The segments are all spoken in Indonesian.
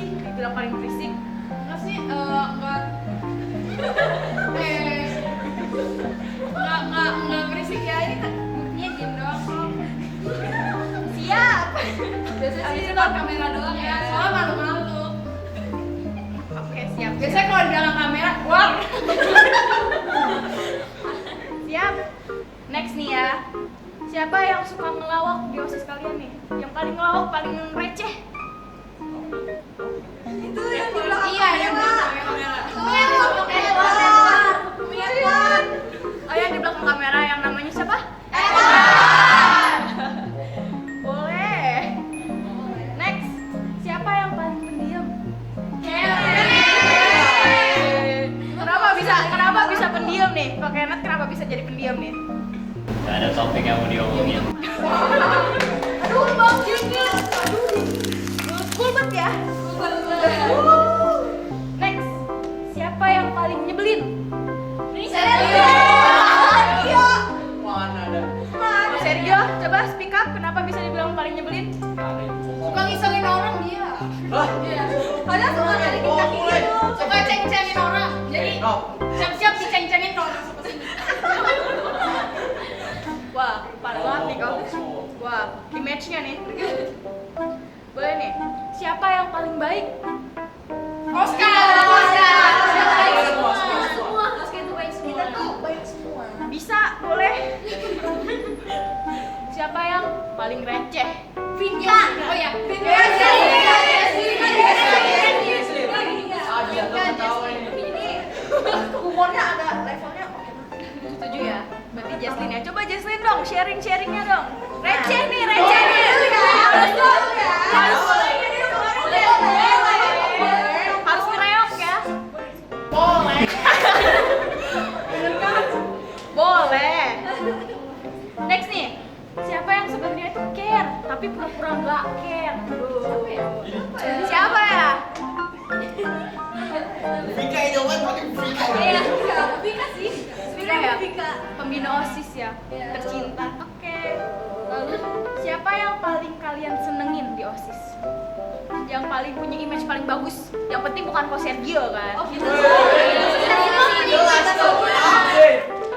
sih dibilang paling berisik? Enggak sih, enggak berisik ya, ini kan moodnya diem doang kok. Siap. Biasanya sih lewat kamera doang ya, soalnya malu-malu. Oke, siap. Biasanya kalau di belakang kamera, wah. Siap. Next nih ya. Siapa yang suka ngelawak di OSIS kalian nih? Yang paling ngelawak, paling receh? Itu yang di belakang Iya, yang di kamera. belakang kamera. Edward. Oh, yang di belakang kamera yang namanya siapa? Boleh. Next. Siapa yang paling pendiam? Kenapa bisa pendiam nih? Kok Kenneth kenapa bisa jadi pendiam nih? Gak ada topik yang mau diomongin. Aduh, bang jingga. Cool banget ya. Next. Siapa yang paling nyebelin? Mana ada? Sergio, coba speak up. Kenapa bisa dibilang paling nyebelin? Suka ngisengin orang dia. Iya. Padahal suka dari kita gitu. Suka ceng-cengin orang. Jadi siap-siap diceng-cengin kalau masuk ke sini. Wah, parah banget nih kau. Wah, di match-nya nih. Boleh nih. Siapa yang paling baik? Oscar. Kita tuh baik semua. Bisa, boleh. Siapa yang paling receh? Vinka. Oh ya, Vinka. Humornya agak levelnya oke. Setuju ya? Berarti Jesslyn ya. Coba Jesslyn dong, sharing-sharingnya dong. Receh nih, receh nih. Harus ngereok ya. Boleh. Boleh. Next nih. Siapa yang sebenarnya itu care tapi pura-pura nggak care? Siapa ya? Vika ini kan pakai Vika. Vika sih. Vika ya? Vika. Pembina OSIS ya, tercinta. Oke. Lalu siapa yang paling kalian senengin di OSIS? Yang paling punya image paling bagus. Yang penting bukan Ko Sergio kan? Oh gitu.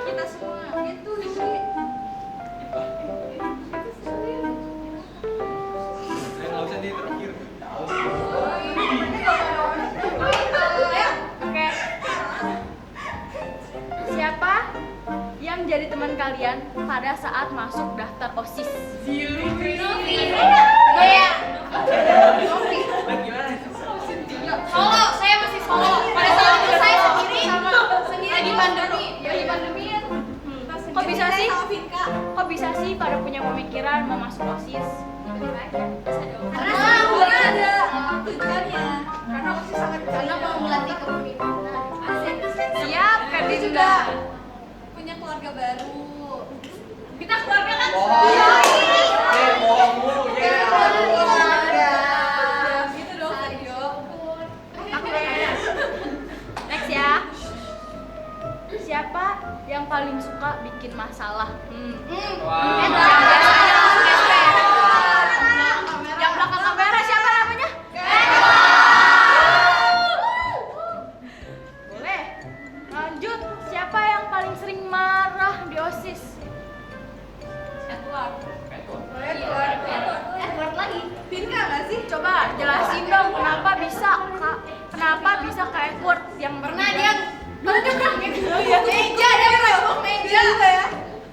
Kita semua. Itu sih. Saya nggak usah di terakhir. Oke. Siapa yang jadi teman kalian pada saat masuk daftar OSIS? Solo, saya masih solo. Pada saat itu saya sendiri lagi pandemi. Lagi pandemi ya. Kok bisa sih? Sama Vika. Kok bisa sih pada punya pemikiran mau masuk OSIS? Karena sebenarnya ada tujuannya. Karena masih sangat Karena mau melatih kepemimpinan. Siap, Kak Dia Dinda. juga punya keluarga baru. Kita keluarga kan? Bohong mulu ya. Keluarga. Gitu dong, Sergio. Oke. Next ya. Siapa yang paling suka bikin masalah? Wah. Yang belakang kamera siapa namanya? Boleh. Lanjut. Siapa yang paling sering marah di OSIS? Edward lagi. Vika nggak sih? Coba jelasin dong kenapa bisa Kak? Kenapa bisa Kak Edward yang Pernah dia Meja dia lewat meja juga ya.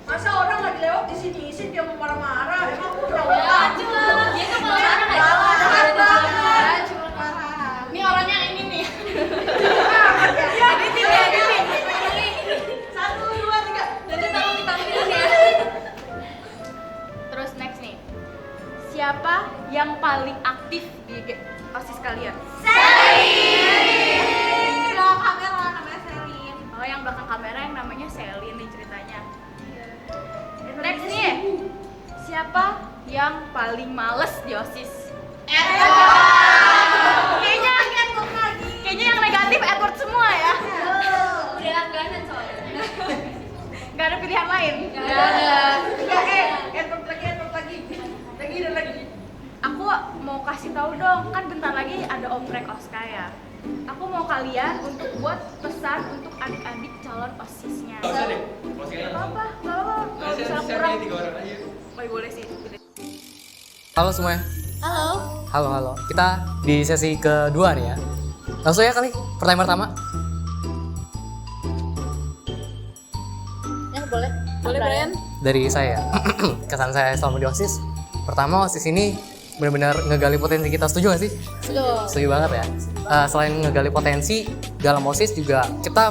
Masa orang lagi lewat di sini isi dia mau marah-marah. Emang udah jelas. Dia tuh kalau marah nggak jelas. Cuma marah. Ini orangnya ini nih. Editin ya, editin. 1, 2, 3. Jadi tolong ditampilin ya. Terus next nih. Siapa yang paling aktif di OSIS kalian? Di belakang kamera namanya Selin. Oh, yang belakang kamera yang namanya Selin nih ceritanya. Next nih. Siapa yang paling males di OSIS? Kayaknya yang negatif Edward semua ya. Udah langganan soalnya. Gak ada pilihan lain. Edward lagi. Lagi. Aku mau kasih tahu dong, kan bentar lagi ada oprek Oska ya. Aku mau kalian untuk buat pesan untuk adik-adik calon OSIS-nya. Gak usah deh. Masih Gak aja. apa-apa, gak apa-apa. Kalau misalnya Share kurang, 3 orang aja. oh, boleh sih. Halo semuanya. Halo. Halo. Kita di sesi kedua nih ya. Langsung ya kali, pertanyaan pertama. Ya boleh. Boleh Brian. Dari saya. Kesan saya selama di OSIS. Pertama, OSIS ini benar-benar ngegali potensi kita. Setuju gak sih? Setuju banget ya. Selain ngegali potensi, dalam OSIS juga kita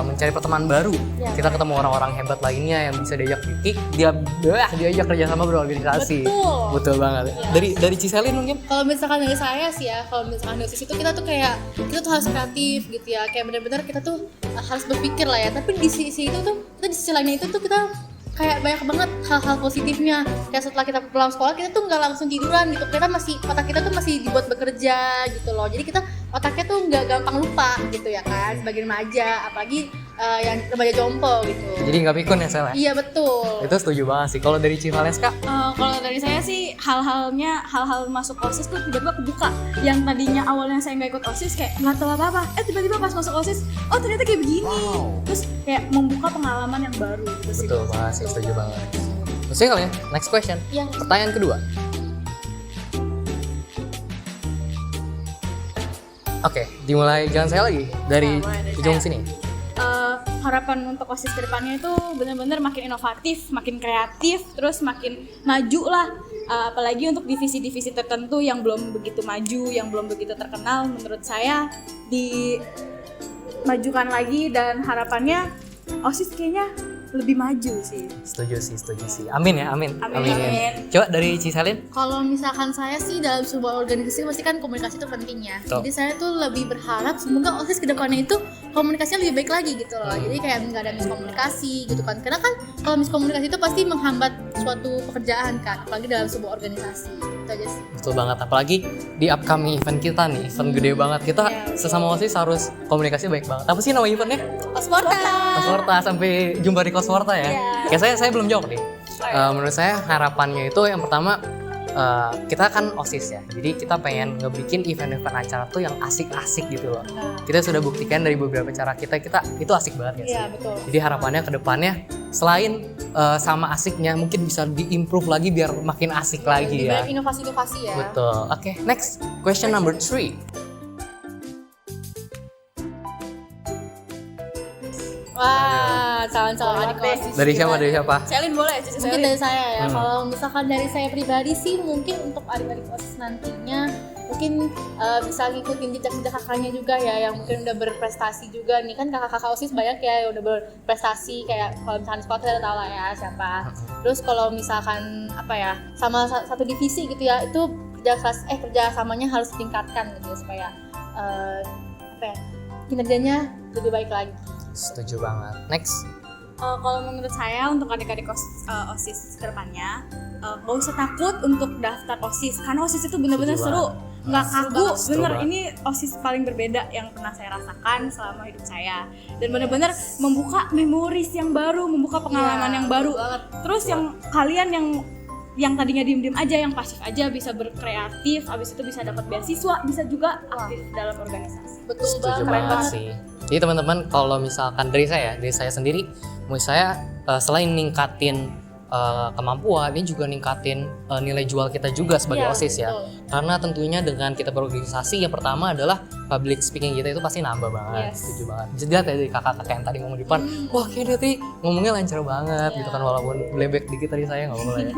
mencari pertemanan baru. Ya, Kita ketemu orang-orang hebat lainnya yang bisa diajak kritik, diajak kerjasama berorganisasi. Betul banget. Dari Ciselin mungkin? Kalau misalkan dari saya sih ya, kalau misalkan di OSIS itu kita tuh harus kreatif gitu ya, kayak benar-benar kita tuh harus berpikir lah ya. Tapi di sisi itu tuh, kita di sisi lainnya itu tuh kita kayak banyak banget hal-hal positifnya. Kayak setelah kita pulang sekolah kita tuh nggak langsung tiduran gitu, kita masih, otak kita tuh masih dibuat bekerja gitu loh. Jadi kita otaknya tuh nggak gampang lupa gitu ya kan, sebagai remaja, apalagi yang remaja jompo gitu. Jadi nggak pikun ya Sel? Iya betul. Itu setuju banget sih. Kalau dari Civaleska? Kalau dari saya sih hal-hal masuk OSIS tuh tiba-tiba kebuka. Yang tadinya awalnya saya nggak ikut OSIS kayak nggak tahu apa-apa, tiba-tiba pas masuk OSIS, oh ternyata kayak begini. Terus kayak membuka pengalaman yang baru gitu sih. Betul banget sih, setuju banget. Terus ya kali ya, next question. Iya. Pertanyaan kedua. Oke, dimulai jangan saya lagi dari ujung sini. Harapan untuk OSIS ke depannya itu benar-benar makin inovatif, makin kreatif, terus makin maju lah. Apalagi untuk divisi-divisi tertentu yang belum begitu maju, yang belum begitu terkenal, menurut saya dimajukan lagi, dan harapannya OSIS kayaknya lebih maju sih. Setuju sih. Amin ya, amin. Amin. Coba dari Ciselin? Kalau misalkan saya sih dalam sebuah organisasi pasti kan komunikasi itu penting ya. Betul. Jadi saya tuh lebih berharap semoga OSIS kedepannya itu komunikasinya lebih baik lagi gitu loh. Jadi kayak nggak ada miskomunikasi gitu kan. Karena kan kalau miskomunikasi itu pasti menghambat suatu pekerjaan kan, apalagi dalam sebuah organisasi. Itu aja sih. Betul banget, apalagi di upcoming event kita nih, event gede banget. Kita sesama OSIS harus komunikasi baik banget. Apa sih nama eventnya? Koswarta, sampai jumpa di Koswarta ya. Kayak saya belum jawab nih. Menurut saya harapannya itu yang pertama, kita kan OSIS ya, jadi kita pengen ngebikin event-event acara tuh yang asik-asik gitu loh. Kita sudah buktikan dari beberapa cara kita itu asik banget ya sih. Iya, betul. Jadi harapannya ke depannya selain sama asiknya mungkin bisa diimprove lagi biar makin asik lagi ya. Banyak inovasi-inovasi ya. Betul. Oke, next question number 3. Wah, calon-calon adik OSIS. Dari siapa? Selin boleh, Cici Mungkin Selin. dari saya ya. Kalau misalkan dari saya pribadi sih, mungkin untuk adik-adik OSIS nantinya mungkin bisa ngikutin jejak-jejak kakaknya juga ya, yang mungkin udah berprestasi juga nih. Kan kakak-kakak OSIS banyak ya yang udah berprestasi, kayak kalau misalkan di sekolah kita udah tahu lah ya siapa. Terus kalau misalkan sama satu divisi gitu ya, itu kerja samanya harus ditingkatkan gitu ya, supaya kinerjanya lebih baik lagi. Setuju banget. Next. Kalau menurut saya untuk adik-adik OSIS ke depannya, gak usah takut untuk daftar OSIS, karena OSIS itu benar-benar Setuju seru, nggak kaku. Seru Bener, banget. ini OSIS paling berbeda yang pernah saya rasakan selama hidup saya, dan benar-benar membuka memories yang baru, membuka pengalaman yang baru. Terus yang kalian yang tadinya diem-diem aja, yang pasif aja, bisa berkreatif, abis itu bisa dapat beasiswa, bisa juga aktif dalam organisasi. Betul Setuju banget. banget sih. Jadi teman-teman, kalau misalkan dari saya sendiri, menurut saya selain ningkatin kemampuan, ini juga ningkatin nilai jual kita juga sebagai Iya, OSIS ya. betul. Karena tentunya dengan kita berorganisasi, yang pertama adalah public speaking kita itu pasti nambah banget. Yes. Setuju banget. Bisa dilihat ya dari kakak-kakak yang tadi ngomong di depan, wah kayaknya dia ngomongnya lancar banget gitu kan, walaupun blebek dikit tadi saya nggak apa-apa ya.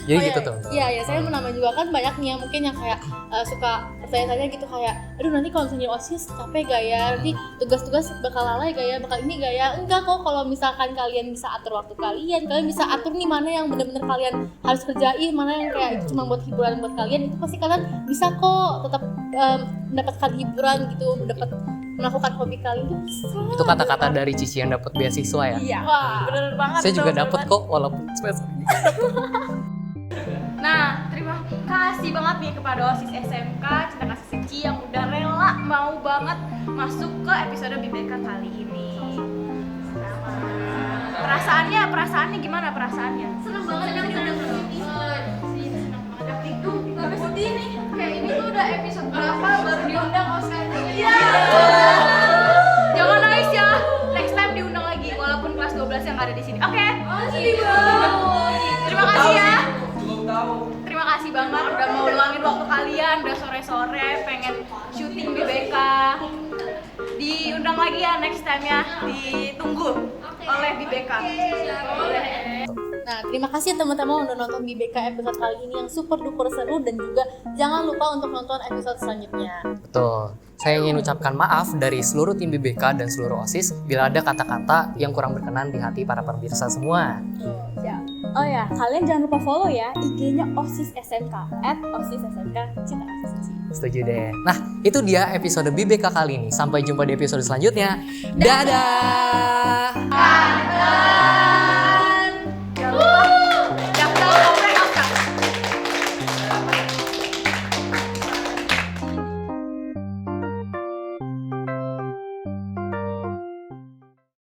Jadi gitu tuh. Iya, saya menambah juga kan banyak nih yang mungkin yang kayak suka bertanya-tanya gitu kayak, aduh nanti kalau misalnya OSIS capek gak ya, nanti tugas-tugas bakal lalai gak ya, bakal ini gak ya. Enggak kok, kalau misalkan kalian bisa atur waktu kalian bisa atur nih mana yang benar-benar kalian harus kerjain, mana yang kayak cuma buat hiburan buat kalian, itu pasti kalian bisa kok tetap mendapatkan hiburan gitu, dapat melakukan hobi kalian itu bisa. Itu kata-kata dari Cici yang dapat beasiswa ya. Iya, Wah, bener banget. Saya juga bener dapat banget. kok walaupun semester. Nah, terima kasih banget nih kepada OSIS SMK Cinta Kasih Suci yang udah rela mau banget masuk ke episode BBK kali ini. Perasaannya gimana perasaannya? Seneng banget yang diundang ke sini. Itu tapi sedih nih. Kayak ini tuh udah episode berapa baru diundang Oscar mau luangin waktu kalian udah sore-sore pengen syuting di BK, diundang lagi ya next time ya, ditunggu oleh di BK. Nah, terima kasih teman-teman udah nonton BBK episode kali ini yang super duper seru, dan juga jangan lupa untuk nonton episode selanjutnya. Betul. Saya ingin ucapkan maaf dari seluruh tim BBK dan seluruh OSIS bila ada kata-kata yang kurang berkenan di hati para pemirsa semua. Oh ya, kalian jangan lupa follow ya IG-nya OSIS SMK @OSIS-SMK Cinta Asosiasi. Setuju deh. Nah, itu dia episode BBK kali ini. Sampai jumpa di episode selanjutnya. Dadah!